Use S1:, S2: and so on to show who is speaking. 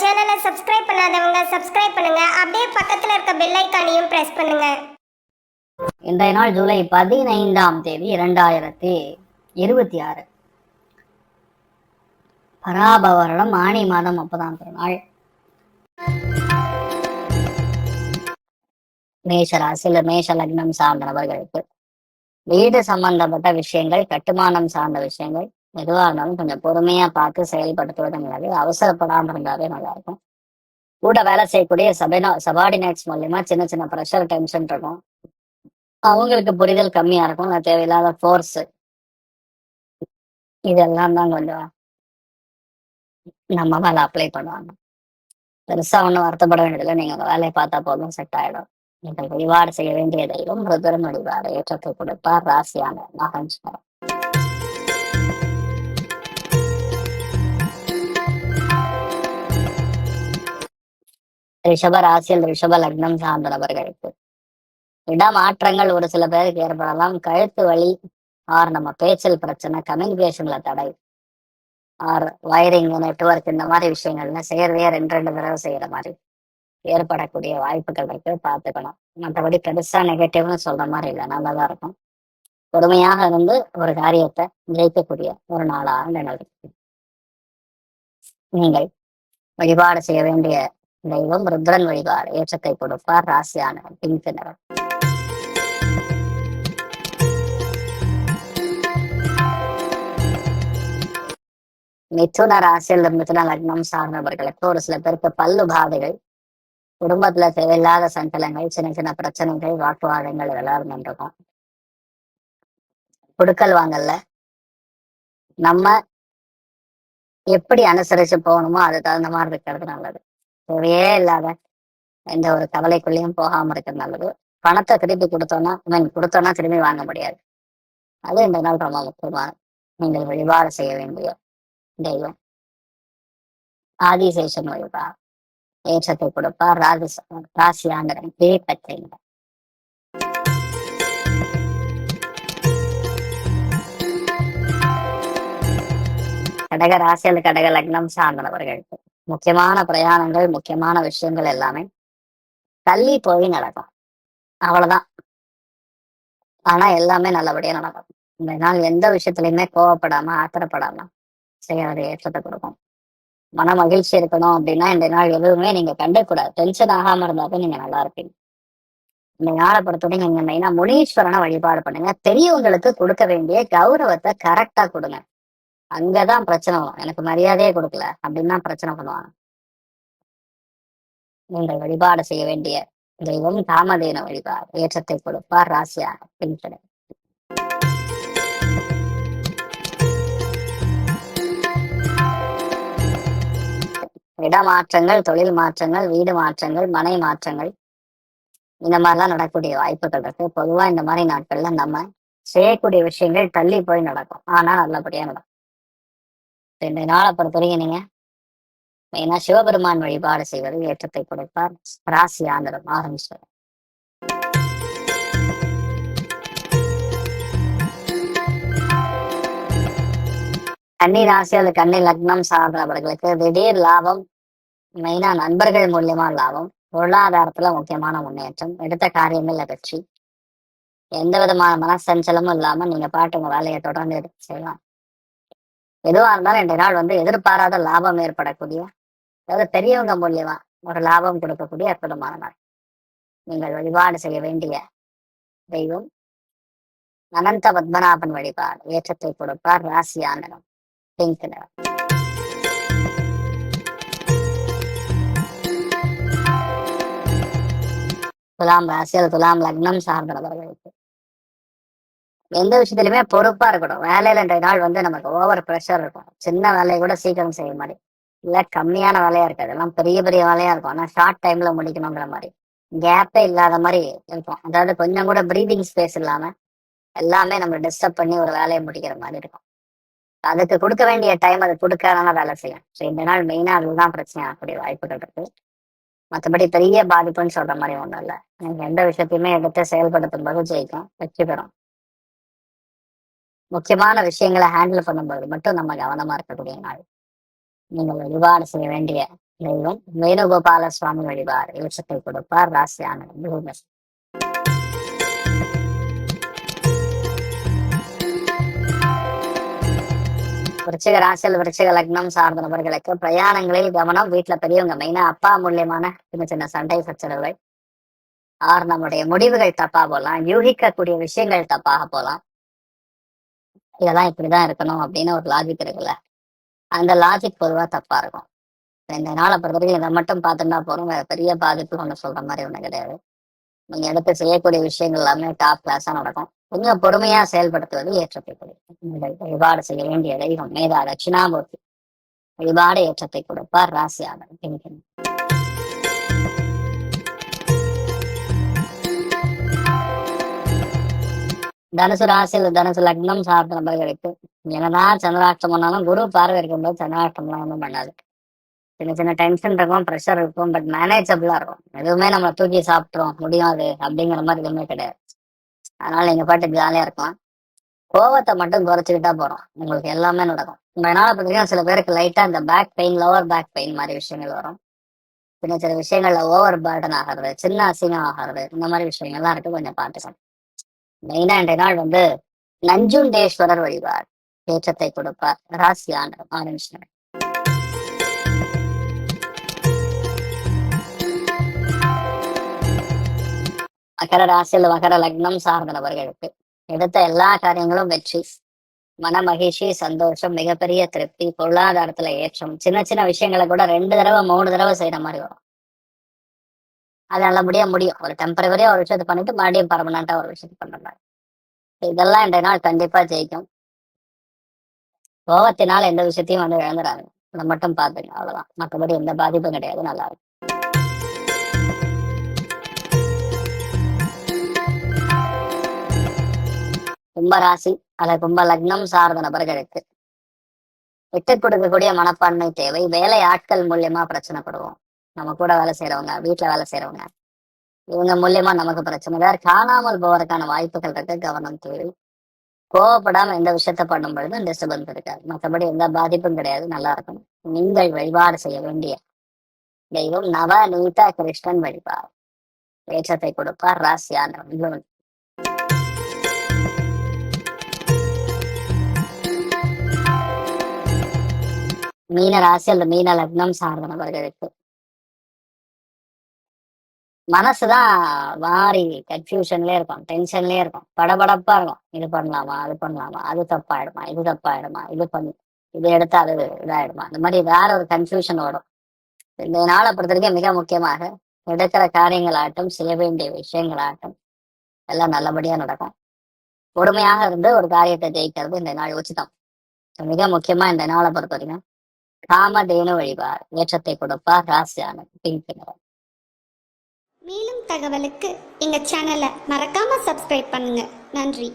S1: சேனலை சப்ஸ்கிரைப் பண்ணாதவங்க சப்ஸ்கிரைப் பண்ணுங்க. அப்படியே பக்கத்துல இருக்க பெல் ஐகானையும் பிரஸ் பண்ணுங்க.
S2: இன்றைய நாள் ஜூலை 15 2026 பராப வருடம் ஆணி மாதம் 30ஆம் திருநாள். மேஷ ராசியில மேஷ லக்னம் சார்ந்த நபர்களுக்கு வீடு சம்பந்தப்பட்ட விஷயங்கள், கட்டுமானம் சார்ந்த விஷயங்கள் எதுவாக இருந்தாலும் கொஞ்சம் பொறுமையா பார்த்து செயல்படுத்துவது நல்லது. அவசரப்படாமல் இருந்தாலே நல்லா இருக்கும். கூட வேலை செய்யக்கூடிய சபார்டினேட்ஸ் மூலியமா சின்ன சின்ன ப்ரெஷர், டென்ஷன் இருக்கும். அவங்களுக்கு புரிதல் கம்மியா இருக்கும். தேவையில்லாத ஃபோர்ஸ் இதெல்லாம் தான் கொஞ்சம் நம்ம மேல அப்ளை பண்ணுவாங்க. பெருசா ஒன்றும் வருத்தப்பட வேண்டியதில்லை. நீங்க உங்க வேலையை பார்த்தா போதும், செட் ஆயிடும். நீங்கள் வழிபாடு செய்ய வேண்டிய தெய்வம் ருத்ரன் வழிபாடு ஏற்றத்தை கொடுப்பார். ராசியான மகன்ஸ்வரம். ரிஷப ராசியில் ரிஷப லக்னம் சார்ந்த நபர்களுக்கு இடமாற்றங்கள் ஒரு சில பேருக்கு ஏற்படலாம். கழுத்து வலி ஆர் நம்ம பேச்சல் பிரச்சனை, கம்யூனிகேஷன்ல தடை ஆர் வயரிங், நெட்ஒர்க் இந்த மாதிரி விஷயங்கள்ல செய்யறதையே ரெண்டு தடவை செய்யற மாதிரி ஏற்படக்கூடிய வாய்ப்புகள் இருக்கு, பார்த்துக்கணும். மற்றபடி பெருசா நெகட்டிவ்னு சொல்ற மாதிரி இல்லை, நல்லாதான் இருக்கும். பொறுமையாக இருந்து ஒரு காரியத்தை ஜெயிக்கக்கூடிய ஒரு நாளாக நினைவு. நீங்கள் வழிபாடு செய்ய வேண்டிய தெய்வம் ருத்ரன் வழிபாடு ஏற்றத்தை கொடுப்பார். ராசியான பிங்க் நிறம். மிதுன ராசியில் மிதுன லக்னம் சார்ந்தவர்களுக்கு ஒரு சில பேருக்கு பல்லு பாதைகள், குடும்பத்துல தேவையில்லாத சங்கலங்கள், சின்ன சின்ன பிரச்சனைகள், வாக்குவாதங்கள் இதெல்லாம் இருந்துருக்கும். குடுக்கல் வாங்கல்ல நம்ம எப்படி அனுசரிச்சு போகணுமோ அது தகுந்த மாதிரி இருக்கிறது நல்லது. தேவையே இல்லாத எந்த ஒரு கவலைக்குள்ளேயும் போகாம இருக்கிறது நல்லது. பணத்தை திருப்பி கொடுத்தோம்னா திரும்பி வாங்க முடியாது. அது இந்த நாள் ரொம்ப முக்கியமான. நீங்கள் வழிபாடு செய்ய வேண்டிய தெய்வம் ஆதிசேஷன் வழிபாடு ஏற்றத்தை கொடுப்பார். ராசியாண்டரன் பேப்பத்தை. கடக ராசியில் கடக லக்னம் சார்ந்தவர்களுக்கு முக்கியமான பிரயாணங்கள், முக்கியமான விஷயங்கள் எல்லாமே தள்ளி போய் நடக்கும். அவ்வளவுதான். ஆனா எல்லாமே நல்லபடியா நடக்கும். இந்த நாள் எந்த விஷயத்துலயுமே கோவப்படாம, ஆத்திரப்படாம செய்யறது ஏற்றத்தை கொடுக்கும். மன மகிழ்ச்சி இருக்கணும் அப்படின்னா இந்த நாள் எதுவுமே நீங்க கண்டுக்கூடாது. டென்ஷன் ஆகாம இருந்தாலும் நீங்க நல்லா இருப்பீங்க. இந்த நாளை பொறுத்தவரைக்கும் நீங்க மெயினா முனீஸ்வரனை வழிபாடு பண்ணுங்க. பெரியவங்களுக்கு கொடுக்க வேண்டிய கௌரவத்தை கரெக்டா கொடுங்க. அங்கதான் பிரச்சனை வரும். எனக்கு மரியாதையே கொடுக்கல அப்படின்னா பிரச்சனை பண்ணுவாங்க. நீங்கள் வழிபாடு செய்ய வேண்டிய தெய்வம் காமதேன வழிபாடு ஏற்றத்தை கொடுப்பார். ராசியாக பின்பற்ற. இடமாற்றங்கள், தொழில் மாற்றங்கள், வீடு மாற்றங்கள், மனை மாற்றங்கள் இந்த மாதிரிலாம் நடக்கக்கூடிய வாய்ப்புகள் இருக்கு. பொதுவா இந்த மாதிரி நாட்கள்ல நம்ம செய்யக்கூடிய விஷயங்கள் தள்ளி போய் நடக்கும், ஆனா நல்லபடியா நடக்கும். இந்த நாளை பொறுத்தவரைக்கும் நீங்க மெயினா சிவபெருமான் வழிபாடு செய்வது ஏற்றத்தை கொடுப்பார். ராசி ஆந்திரம் ஆரம்பிச்சார். கன்னி ராசி அல்லது கன்னி லக்னம் சார்ந்தவர்களுக்கு திடீர் லாபம், மெயினா நண்பர்கள் மூலியமா லாபம், பொருளாதாரத்துல முக்கியமான முன்னேற்றம், எடுத்த காரியங்கள்ல வெற்றி, எந்த விதமான மனசஞ்சலமும் இல்லாம நீங்க பாட்டு உங்க வேலையை தொடர்ந்து எடுத்து செய்யலாம். எதுவா இருந்தாலும் இன்றைய நாள் எதிர்பாராத லாபம் ஏற்படக்கூடிய, அதாவது பெரியவங்க மூலியமா ஒரு லாபம் கொடுக்கக்கூடிய அற்புதமான நாள். நீங்கள் வழிபாடு செய்ய வேண்டிய தெய்வம் அனந்த பத்மநாபன் வழிபாடு ஏற்றத்தை கொடுப்பார். ராசியானனம் பிங்க் நிறம். துலாம் ராசியில் துலாம் லக்னம் சார்ந்தவர்களுக்கு எந்த விஷயத்திலுமே பொறுப்பா இருக்கணும். வேலையில இன்றைய நாள் நமக்கு ஓவர் ப்ரெஷர் இருக்கும். சின்ன வேலையை கூட சீக்கிரம் செய்ய மாதிரி, இல்ல கம்மியான வேலையா இருக்காது, எல்லாம் பெரிய பெரிய வேலையா இருக்கும். ஆனா ஷார்ட் டைம்ல முடிக்கணுங்கிற மாதிரி, கேப்பே இல்லாத மாதிரி இருக்கும். அதாவது கொஞ்சம் கூட பிரீதிங் ஸ்பேஸ் இல்லாம எல்லாமே நம்ம டிஸ்டர்ப் பண்ணி ஒரு வேலையை முடிக்கிற மாதிரி இருக்கும். அதுக்கு கொடுக்க வேண்டிய டைம் அது கொடுக்காதனால வேலை செய்யும். ஸோ இந்த நாள் மெயினா அதுதான் பிரச்சனை ஆகக்கூடிய வாய்ப்புகள் இருக்கு. மற்றபடி பெரிய பாதிப்புன்னு சொல்ற மாதிரி ஒன்றும் இல்லை. நீங்க எந்த விஷயத்தையுமே எடுத்து செயல்படுத்தும் போது ஜெயிக்கும், வெற்றி பெறும். முக்கியமான விஷயங்களை ஹேண்டில் பண்ணும்போது மட்டும் நம்ம கவனமா இருக்கக்கூடிய நாள். நீங்கள் வழிபாடு செய்ய வேண்டிய தெய்வம் வேணுகோபால சுவாமி வழிபாடு ஏற்றத்தை கொடுப்பார். ராசியானது பூமி. விருச்சிக ராசியில் விருச்சிக லக்னம் சார்ந்த நபர்களுக்கு பிரயாணங்களில் கவனம். வீட்டுல பெரியவங்க மெயினா அப்பா மூலியமான சின்ன சின்ன சண்டை சச்சரவுகள், ஆர் நம்முடைய முடிவுகள் தப்பா போகலாம், யூகிக்கக்கூடிய விஷயங்கள் தப்பாக போகலாம். இதெல்லாம் இப்படிதான் இருக்கணும் அப்படின்னு ஒரு லாஜிக் இருக்குல்ல, அந்த லாஜிக் பொதுவா தப்பா இருக்கும். இந்த நாளை பொறுத்த வரைக்கும் இதை மட்டும் பார்த்துட்டா போறோம், வேற பெரிய பாதிப்பு ஒண்ணு சொல்ற மாதிரி ஒண்ணு கிடையாது. நீங்க எடுத்து செய்யக்கூடிய விஷயங்கள் எல்லாமே டாப் கிளாஸா நடக்கும். கொஞ்சம் பொறுமையா செயல்படுத்துவது ஏற்றத்தை கொடுக்கும். நீங்கள் வழிபாடு செய்ய வேண்டிய தெய்வம் மேதா தட்சிணாமூர்த்தி வழிபாடு ஏற்றத்தை கொடுப்பார். ராசியாளர். தனுசு ராசியில் தனுசு லக்னம் சார்ந்த நபர்களுக்கு என்னதான் சந்திராஷ்டம் பண்ணாலும் குரு பார்வை இருக்கும்போது சந்திராஷ்டம்லாம் ஒன்றும் பண்ணாது. சின்ன சின்ன டென்ஷன் இருக்கும், ப்ரெஷர் இருக்கும், பட் மேனேஜபிளா இருக்கும். எதுவுமே நம்ம தூக்கி சாப்பிட்றோம் முடியாது அப்படிங்கிற மாதிரி எதுவுமே கிடையாது. அதனால நீங்க பாட்டு ஜாலியா இருக்கலாம். கோவத்தை மட்டும் குறைச்சிக்கிட்டா போறோம், உங்களுக்கு எல்லாமே நடக்கும். அதனால பார்த்தீங்கன்னா சில பேருக்கு லைட்டா இந்த back pain, lower back pain மாதிரி விஷயங்கள் வரும். சின்ன சின்ன விஷயங்கள்ல ஓவர் பேர்டன் ஆகிறது, சின்ன அசிங்கம் ஆகிறது, இந்த மாதிரி விஷயங்கள்லாம் இருக்கு, கொஞ்சம் பார்த்துக்கணும். மெயினா இன்றைய நாள் நஞ்சுண்டேஸ்வரர் வழிபார் ஏற்றத்தை கொடுப்பார். ராசியான ஆரஞ்சு. மகர ராசியில் மகர லக்னம் சார்ந்த நபர்களுக்கு எடுத்த எல்லா காரியங்களும் வெற்றி, மன மகிழ்ச்சி, சந்தோஷம், மிகப்பெரிய திருப்தி, பொருளாதாரத்துல ஏற்றம். சின்ன சின்ன விஷயங்களை கூட 2 தடவை 3 தடவை செய்யற மாதிரி வரும். அது நல்லபடியா முடியும். ஒரு டெம்பரவரியா ஒரு விஷயத்தை பண்ணிட்டு மறுபடியும் பர்மனண்டா ஒரு விஷயத்தை பண்ற மாதிரி. இதெல்லாம் இன்றைய நாள் கண்டிப்பா ஜெயிக்கும். கோவத்தினால எந்த விஷயத்தையும் இழந்துடாங்க. அதை மட்டும் பார்த்துங்க, அவ்வளவுதான். மற்றபடி எந்த பாதிப்பும் கிடையாது, நல்லா இருக்கும். கும்பராசி அல்லது கும்ப லக்னம் சார்ந்த நபர்களுக்கு விட்டு கொடுக்கக்கூடிய மனப்பான்மை தேவை. வேலை ஆட்கள் மூலியமா பிரச்சனைப்படுவோம். நம்ம கூட வேலை செய்யறவங்க, வீட்டுல வேலை செய்யறவங்க, இவங்க மூலியமா நமக்கு பிரச்சனை. வேற காணாமல் போவதற்கான வாய்ப்புகள் இருக்கு, கவனம் தேவை. கோவப்படாம எந்த விஷயத்த பண்ணும் பொழுதும் டிஸ்டர்பன்ஸ் இருக்காது. மற்றபடி எந்த பாதிப்பும் கிடையாது, நல்லா இருக்கும். நீங்கள் வழிபாடு செய்ய வேண்டிய தெய்வம் நவநீத கிருஷ்ணன் வழிபாடு ஏற்றத்தை கொடுப்பார். ராசியான மீன ராசி அல்லது மீன லக்னம் சார்ந்த நபர்களுக்கு மனசுதான் வாரி கன்ஃபியூஷன்லயே இருக்கும், டென்ஷன்லயே இருக்கும், படபடப்பா இருக்கும். இது பண்ணலாமா, அது பண்ணலாமா, அது தப்பாயிடுமா, இது தப்பாயிடுமா, இது எடுத்தா அது இதாயிடுமா, இந்த மாதிரி வேற ஒரு கன்ஃபியூஷன் வரும். இந்த நாளை பொறுத்த வரைக்கும் மிக முக்கியமாக எடுக்கிற காரியங்களாகட்டும், செய்ய வேண்டிய விஷயங்களாகட்டும் எல்லாம் நல்லபடியா நடக்கும். பொறுமையாக இருந்து ஒரு காரியத்தை ஜெயிக்கிறது இந்த நாள் உச்சிதம். மிக முக்கியமா இந்த நாளை பொறுத்த வரைக்கும் காமதேனு வழிபாடு ஏற்றத்தை கொடுப்பார். ராசியான பிங்க் நிறம்.
S1: மேலும் தகவலுக்கு எங்க சேனலை மறக்காம சப்ஸ்கிரைப் பண்ணுங்க. நன்றி.